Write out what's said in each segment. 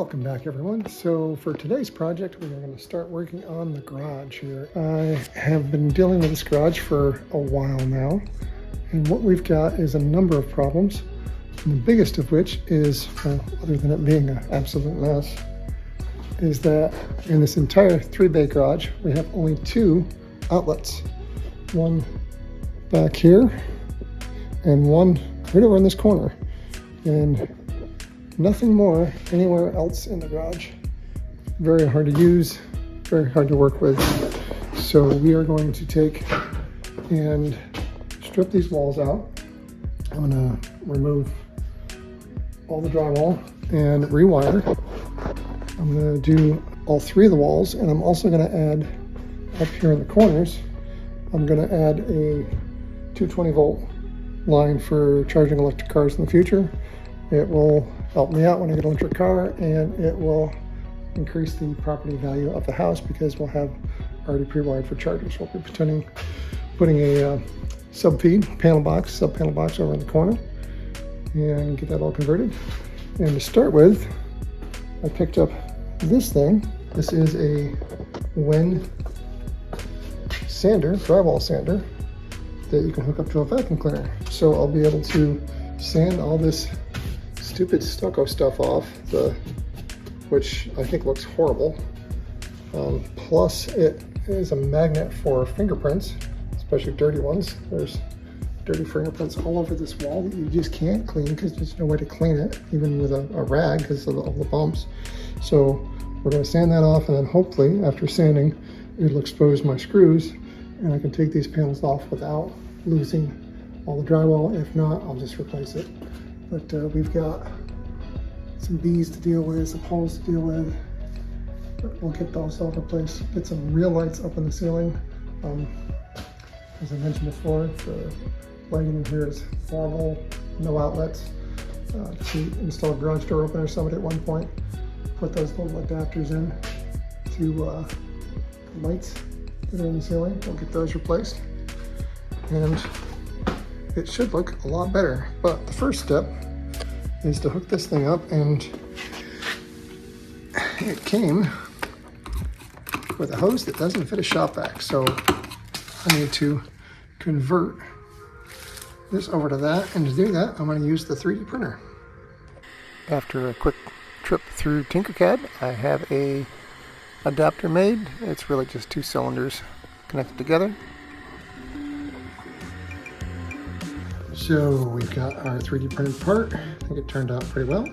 Welcome back, everyone. So for today's project, we are going to start working on the garage here. I have been dealing with this garage for a while now, and what we've got is a number of problems. And the biggest of which is, well, other than it being an absolute mess, is that in this entire 3-bay garage, we have only 2 outlets. One back here, and one right over in this corner. And nothing more anywhere else in the garage. Very hard to use, very hard to work with. So we are going to take and strip these walls out. I'm gonna remove all the drywall and rewire. I'm gonna do all 3 of the walls, and I'm also gonna add up here in the corners, I'm gonna add a 220 volt line for charging electric cars in the future. It will help me out when I get an electric car, and it will increase the property value of the house because we'll have already pre-wired for chargers. We'll be putting a subfeed panel box over in the corner and get that all converted. And to start with, I picked up this thing. This is a Wen sander, drywall sander, that you can hook up to a vacuum cleaner. So I'll be able to sand all this stupid stucco stuff off, which I think looks horrible. Plus it is a magnet for fingerprints, especially dirty ones. There's dirty fingerprints all over this wall that you just can't clean because there's no way to clean it, even with a rag because of all the bumps. So we're going to sand that off, and then hopefully after sanding it'll expose my screws and I can take these panels off without losing all the drywall. If not, I'll just replace it. But we've got some bees to deal with, some holes to deal with. But we'll get those all replaced. Get some real lights up in the ceiling. As I mentioned before, the lighting in here is horrible, no outlets. To install a garage door opener, somebody at one point put those little adapters in to lights that are in the ceiling. We'll get those replaced. And it should look a lot better. But the first step is to hook this thing up, and it came with a hose that doesn't fit a shop vac. So I need to convert this over to that, and to do that, I'm going to use the 3D printer. After a quick trip through Tinkercad, I have a adapter made. It's really just 2 cylinders connected together. So we've got our 3D printed part. I think it turned out pretty well.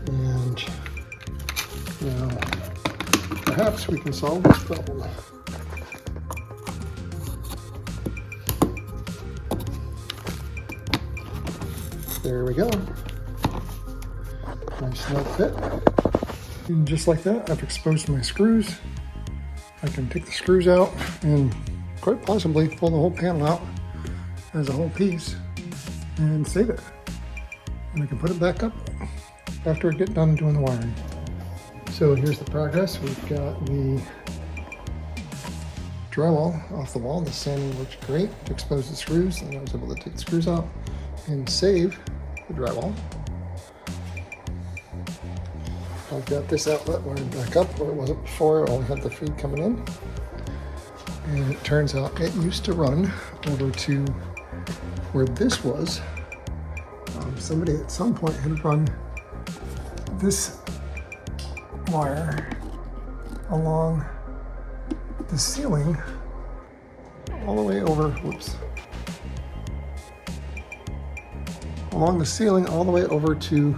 And now perhaps we can solve this problem. There we go. Nice snug fit. And just like that, I've exposed my screws. I can take the screws out and quite possibly pull the whole panel out as a whole piece and save it. And I can put it back up after I get done doing the wiring. So here's the progress. We've got the drywall off the wall. The sanding worked great to expose the screws, and I was able to take the screws out and save the drywall. I've got this outlet wired back up where it wasn't before. I only had the feed coming in. And it turns out it used to run over to where this was. Somebody at some point had run this wire along the ceiling all the way over, along the ceiling all the way over to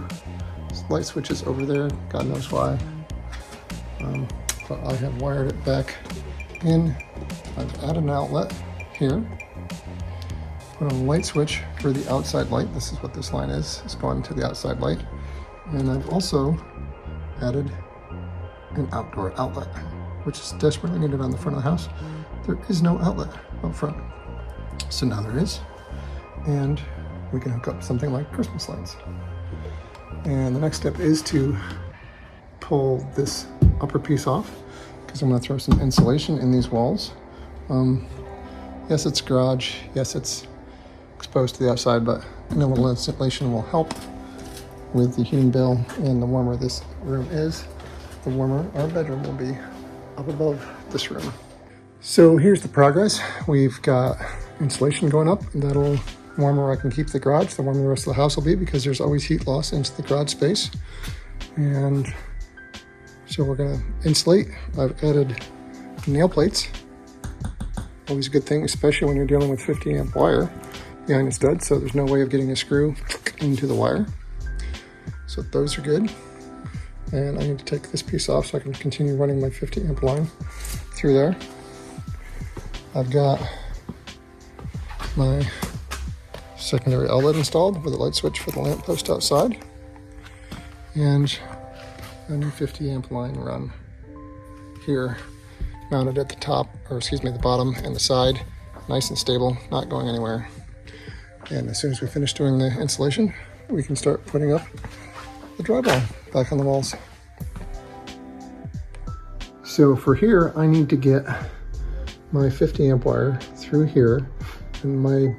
light switches over there, God knows why. But I have wired it back in. I've added an outlet here. Put on a light switch for the outside light. This is what this line is. It's going to the outside light. And I've also added an outdoor outlet, which is desperately needed on the front of the house. There is no outlet up front. So now there is. And we can hook up something like Christmas lights. And the next step is to pull this upper piece off, because I'm going to throw some insulation in these walls. Yes, it's garage. Yes, it's exposed to the outside, but a little insulation will help. with the heating bill, and the warmer this room is, the warmer our bedroom will be up above this room. So here's the progress. We've got insulation going up, and that'll, the warmer I can keep the garage, the warmer the rest of the house will be, because there's always heat loss into the garage space. And so we're gonna insulate. I've added nail plates. Always a good thing, especially when you're dealing with 50 amp wire behind a stud, so there's no way of getting a screw into the wire. So those are good. And I need to take this piece off so I can continue running my 50 amp line through there. I've got my secondary outlet installed with a light switch for the lamp post outside, and a new 50 amp line run here, mounted at the top, or excuse me, the bottom and the side, nice and stable, not going anywhere. And as soon as we finish doing the insulation, we can start putting up the drywall back on the walls. So for here, I need to get my 50 amp wire through here, and my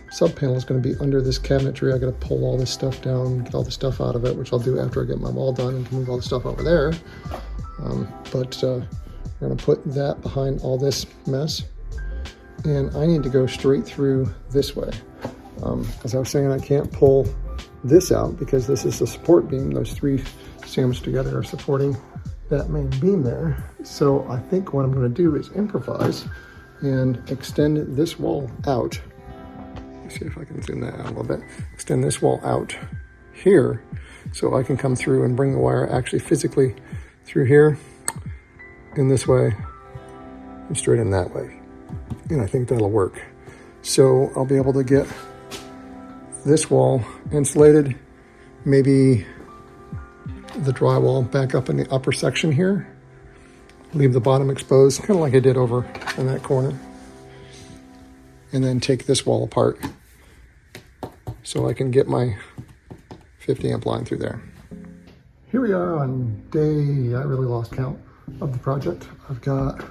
sub panel is going to be under this cabinetry. I got to pull all this stuff down, get all the stuff out of it, which I'll do after I get my wall done and can move all the stuff over there. We're going to put that behind all this mess, and I need to go straight through this way. As I was saying, I can't pull this out because this is the support beam. Those three sandwiched together are supporting that main beam there. So I think what I'm going to do is improvise and extend this wall out. Let's see if I can zoom that out a little bit. Extend this wall out here so I can come through and bring the wire actually physically through here, in this way, and straight in that way. And I think that'll work. So I'll be able to get this wall insulated, maybe the drywall back up in the upper section here, leave the bottom exposed, kind of like I did over in that corner, and then take this wall apart so I can get my 50 amp line through there. Here we are on day, I really lost count of the project. I've got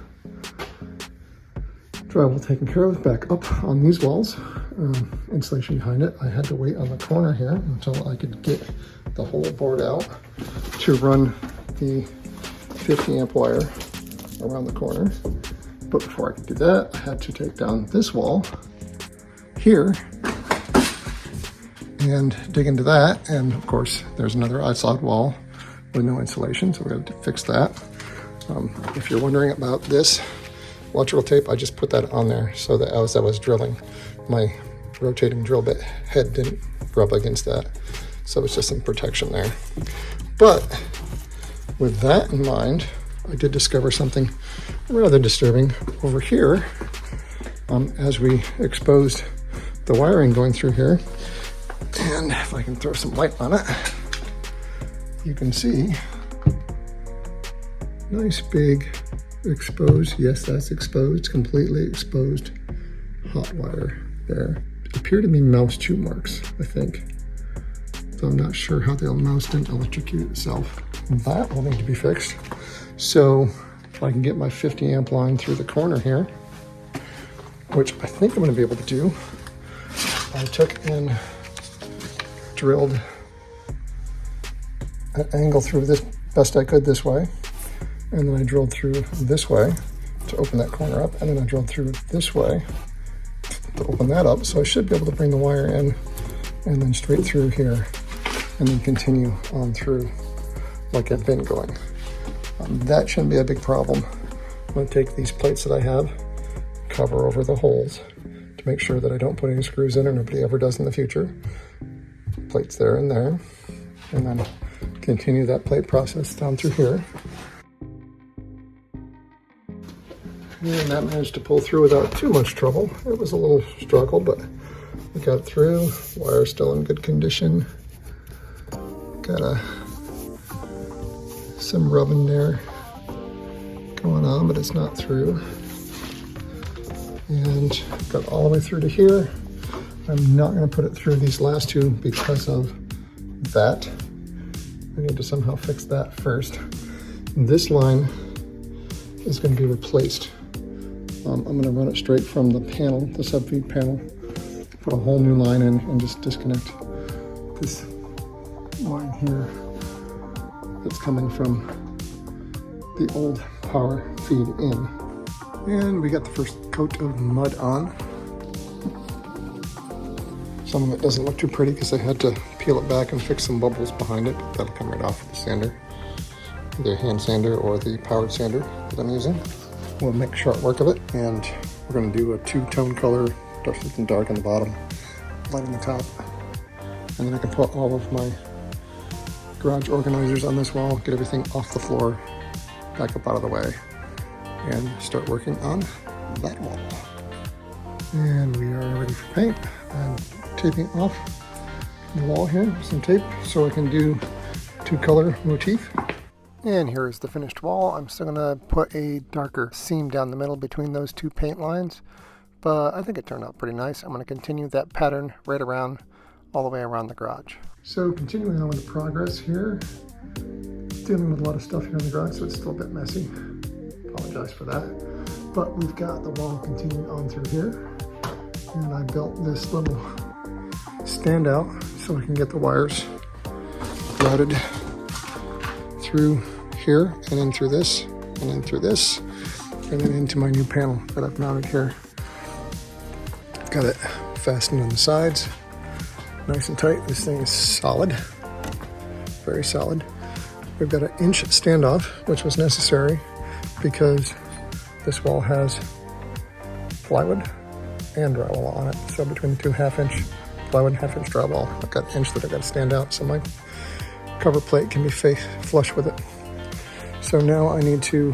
drywall taken care of, back up on these walls, insulation behind it. I had to wait on the corner here until I could get the whole board out to run the 50 amp wire around the corner. But before I could do that, I had to take down this wall here and dig into that. And of course, there's another outside wall with no insulation, so we have to fix that. If you're wondering about this electrical tape, I just put that on there so that as I was drilling, my rotating drill bit head didn't rub against that. So it's just some protection there. But with that in mind, I did discover something rather disturbing over here as we exposed the wiring going through here. And if I can throw some light on it, you can see nice big exposed, yes, that's exposed, completely exposed hot wire there. Appear to be mouse chew marks, I think. So I'm not sure how they'll mouse and electrocute itself. That will need to be fixed. So if I can get my 50 amp line through the corner here, which I think I'm going to be able to do, I took and drilled an angle through this best I could this way, and then I drilled through this way to open that corner up, and then I drilled through this way to open that up. So I should be able to bring the wire in and then straight through here and then continue on through like I've been going. That shouldn't be a big problem. I'm going to take these plates that I have, cover over the holes to make sure that I don't put any screws in, or nobody ever does in the future. Plates there and there, and then continue that plate process down through here. And that managed to pull through without too much trouble. It was a little struggle, but we got through. Wire's still in good condition. Got some rubbing there going on, but it's not through. And got all the way through to here. I'm not going to put it through these last two because of that. I need to somehow fix that first. This line is going to be replaced. I'm going to run it straight from the panel, the subfeed panel, put a whole new line in and just disconnect this line here that's coming from the old power feed in. And we got the first coat of mud on. Some of it doesn't look too pretty because I had to peel it back and fix some bubbles behind it, but that'll come right off with the sander. Either hand sander or the powered sander that I'm using. We'll make short work of it, and we're going to do a two-tone color, something dark on the bottom, light on the top. And then I can put all of my garage organizers on this wall, get everything off the floor, back up out of the way, and start working on that wall. And we are ready for paint. I'm taping off the wall here with some tape so I can do two-color motif. And here is the finished wall. I'm still gonna put a darker seam down the middle between those two paint lines, but I think it turned out pretty nice. I'm gonna continue that pattern right around, all the way around the garage. So continuing on with the progress here, dealing with a lot of stuff here in the garage, so it's still a bit messy. Apologize for that. But we've got the wall continuing on through here. And I built this little standout so I can get the wires routed through here, and then through this, and then through this, and then into my new panel that I've mounted here. Got it fastened on the sides, nice and tight. This thing is solid, very solid. We've got an inch standoff, which was necessary because this wall has plywood and drywall on it. So between the two half-inch plywood and half-inch drywall, I've got an inch that I've got to stand out so my cover plate can be flush with it. So now I need to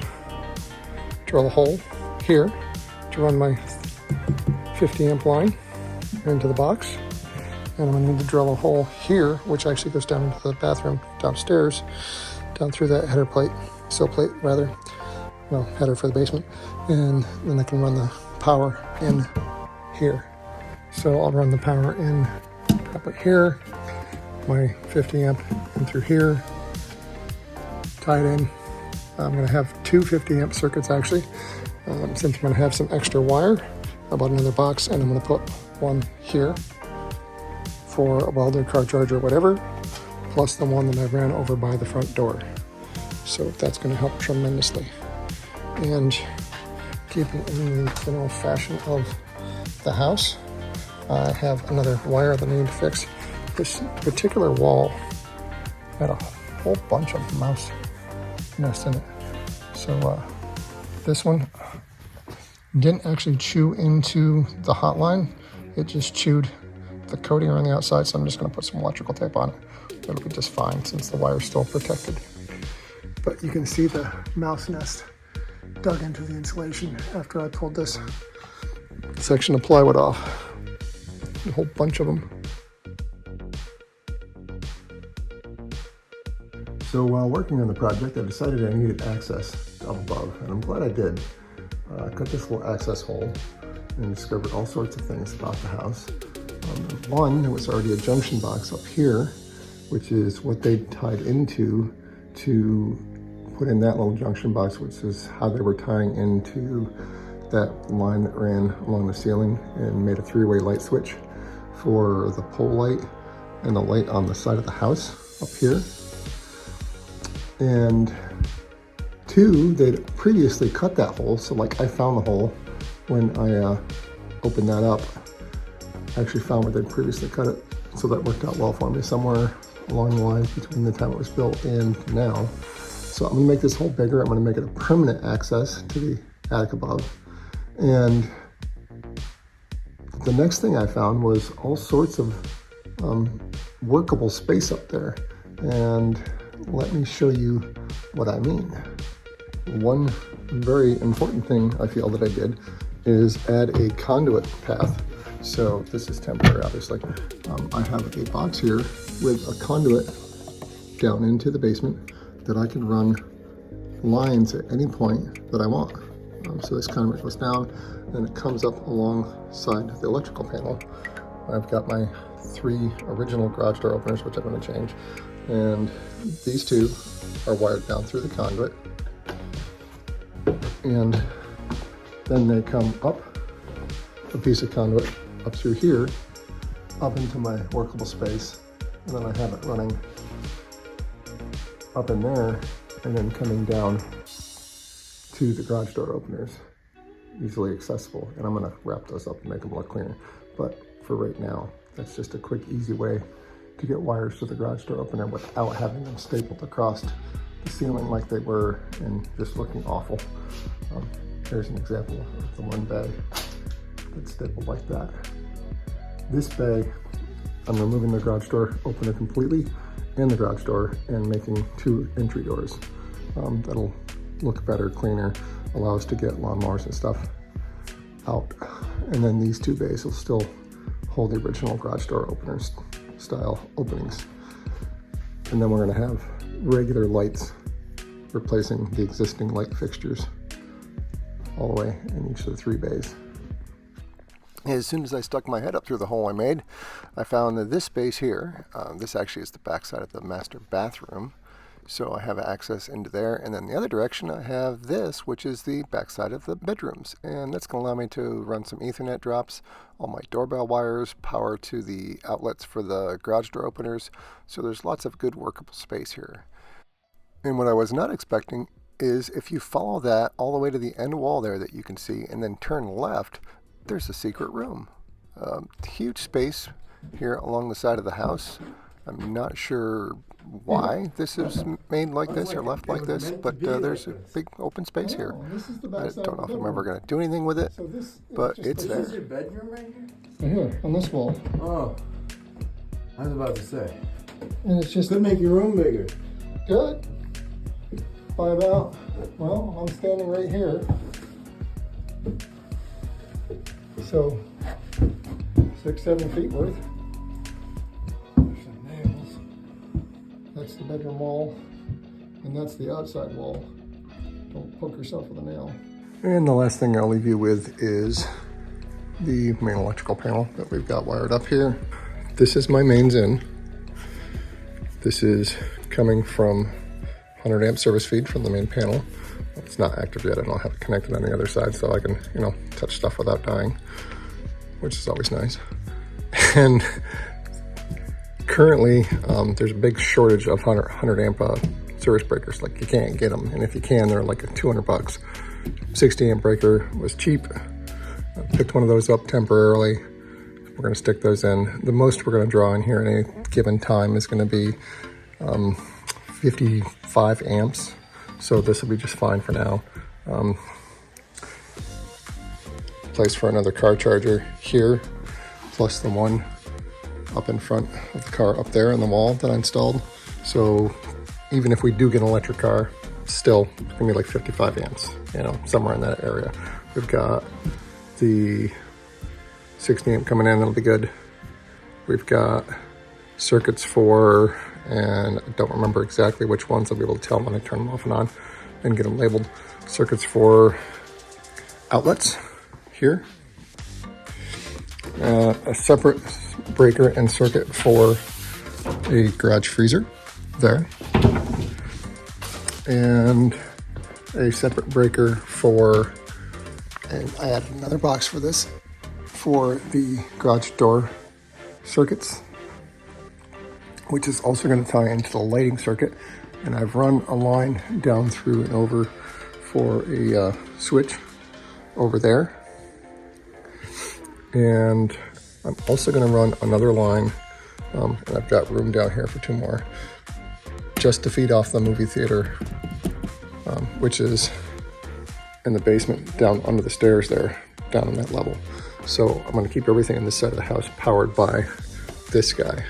drill a hole here to run my 50 amp line into the box. And I'm gonna need to drill a hole here, which actually goes down into the bathroom downstairs, down through that header plate, sill plate rather, well, header for the basement. And then I can run the power in here. So I'll run the power in probably here, my 50 amp in through here, tied in. I'm gonna have two 50 amp circuits actually. Since I'm gonna have some extra wire, I bought another box and I'm gonna put one here for a welder, car charger, whatever, plus the one that I ran over by the front door. So that's gonna help tremendously. And keeping in the general fashion of the house, I have another wire that I need to fix. This particular wall had a whole bunch of mouse nests in it. So this one didn't actually chew into the hot line. It just chewed the coating around the outside. So I'm just gonna put some electrical tape on it. It'll be just fine since the wire's still protected. But you can see the mouse nest dug into the insulation after I pulled this section of plywood off. A whole bunch of them. So while working on the project, I decided I needed access up above, and I'm glad I did. I cut this little access hole and discovered all sorts of things about the house. One, there was already a junction box up here, which is what they tied into to put in that little junction box, which is how they were tying into that line that ran along the ceiling and made a three-way light switch for the pole light and the light on the side of the house up here. And two, they'd previously cut that hole, so like I found the hole when I opened that up. I actually found where they'd previously cut it, so that worked out well for me somewhere along the lines between the time it was built and now. So I'm gonna make this hole bigger. I'm gonna make it a permanent access to the attic above. And the next thing I found was all sorts of workable space up there. And let me show you what I mean. One very important thing I feel that I did is add a conduit path. So this is temporary, obviously. I have a box here with a conduit down into the basement that I can run lines at any point that I want. So this conduit goes down and it comes up alongside the electrical panel. I've got my 3 original garage door openers, which I'm going to change. And these 2 are wired down through the conduit. And then they come up a piece of conduit up through here, up into my workable space. and then I have it running up in there and then coming down to the garage door openers, easily accessible. And I'm gonna wrap those up and make them look cleaner. But for right now, that's just a quick, easy way to get wires to the garage door opener without having them stapled across the ceiling like they were and just looking awful. Here's an example of the one bay that's stapled like that. This bay, I'm removing the garage door opener completely and the garage door and making 2 entry doors. That'll look better, cleaner, allow us to get lawnmowers and stuff out. And then these 2 bays will still hold the original garage door openers style openings. And then we're gonna have regular lights replacing the existing light fixtures all the way in each of the 3 bays. As soon as I stuck my head up through the hole I made, I found that this space here, this actually is the backside of the master bathroom. So I have access into there, and then the other direction I have this, which is the backside of the bedrooms. And that's gonna allow me to run some Ethernet drops, all my doorbell wires, power to the outlets for the garage door openers. So there's lots of good workable space here. And what I was not expecting is if you follow that all the way to the end wall there that you can see and then turn left, there's a secret room. Huge space here along the side of the house. I'm not sure why this is made like this or left like this, but there's a big open space here. I don't know if I'm ever going to do anything with it, but it's there. This is your bedroom right here? Right here, on this wall. Oh, I was about to say. And it's just Could make your room bigger. good. By about, well, I'm standing right here. So, 6-7 feet worth. There's some nails. That's the bedroom wall, and that's the outside wall. Don't poke yourself with a nail. And the last thing I'll leave you with is the main electrical panel that we've got wired up here. This is my mains in. This is coming from 100 amp service feed from the main panel. It's not active yet. I don't have it connected on the other side, so I can, touch stuff without dying, which is always nice. And currently, there's a big shortage of 100 amp service breakers. Like, you can't get them, and if you can, they're like $200. 60 amp breaker was cheap. I picked one of those up temporarily. We're going to stick those in. The most we're going to draw in here at any given time is going to be 55 amps. So this will be just fine for now. Place for another car charger here, plus the one up in front of the car up there on the wall that I installed. So even if we do get an electric car, still it's gonna be like 55 amps, somewhere in that area. We've got the 60 amp coming in, that'll be good. We've got circuits for, and I don't remember exactly which ones. I'll be able to tell when I turn them off and on and get them labeled. Circuits for outlets here. A separate breaker and circuit for a garage freezer there. And a separate breaker for, and I added another box for this, for the garage door circuits, which is also going to tie into the lighting circuit. And I've run a line down through and over for a switch over there. And I'm also going to run another line, and I've got room down here for 2 more, just to feed off the movie theater, which is in the basement down under the stairs there, down on that level. So I'm going to keep everything in this side of the house powered by this guy.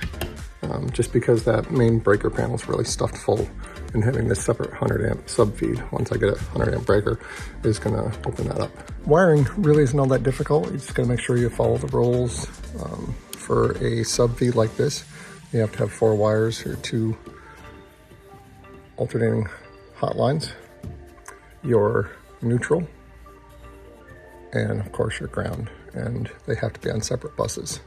Just because that main breaker panel is really stuffed full, and having this separate 100 amp subfeed, once I get a 100 amp breaker, is gonna open that up. Wiring really isn't all that difficult. You just gotta make sure you follow the rules. For a subfeed like this, you have to have 4 wires or 2 alternating hot lines, your neutral, and of course your ground, and they have to be on separate buses.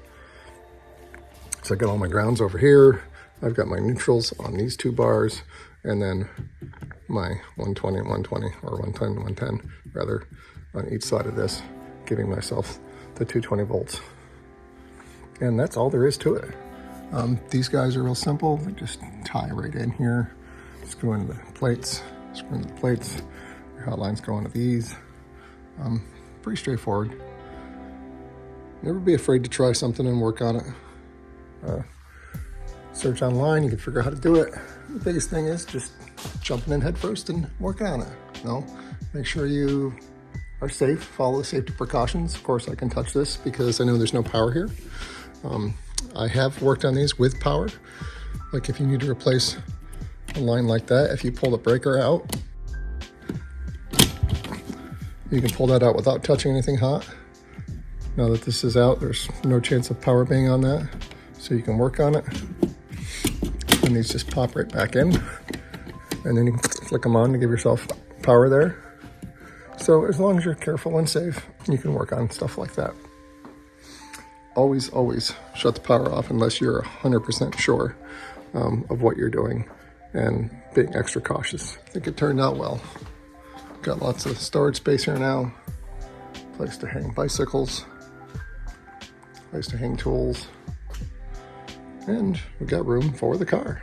So I got all my grounds over here. I've got my neutrals on these 2 bars, and then my 120 and 120, or 110 and 110 rather, on each side of this, giving myself the 220 volts. And that's all there is to it. These guys are real simple. They just tie right in here. Screw into the plates. Screw into the plates. Your hot lines go into these. Pretty straightforward. Never be afraid to try something and work on it. Search online, you can figure out how to do it. The biggest thing is just jumping in head first and working on it. Make sure you are safe, follow the safety precautions. Of course, I can touch this because I know there's no power here. I have worked on these with power. Like if you need to replace a line like that, if you pull the breaker out, you can pull that out without touching anything hot. Now that this is out, there's no chance of power being on that, so you can work on it. And these just pop right back in, and then you can flick them on to give yourself power there. So as long as you're careful and safe, you can work on stuff like that. Always, always shut the power off unless you're 100% sure of what you're doing and being extra cautious. I think it turned out well. Got lots of storage space here now. Place to hang bicycles. Place to hang tools. And we got room for the car.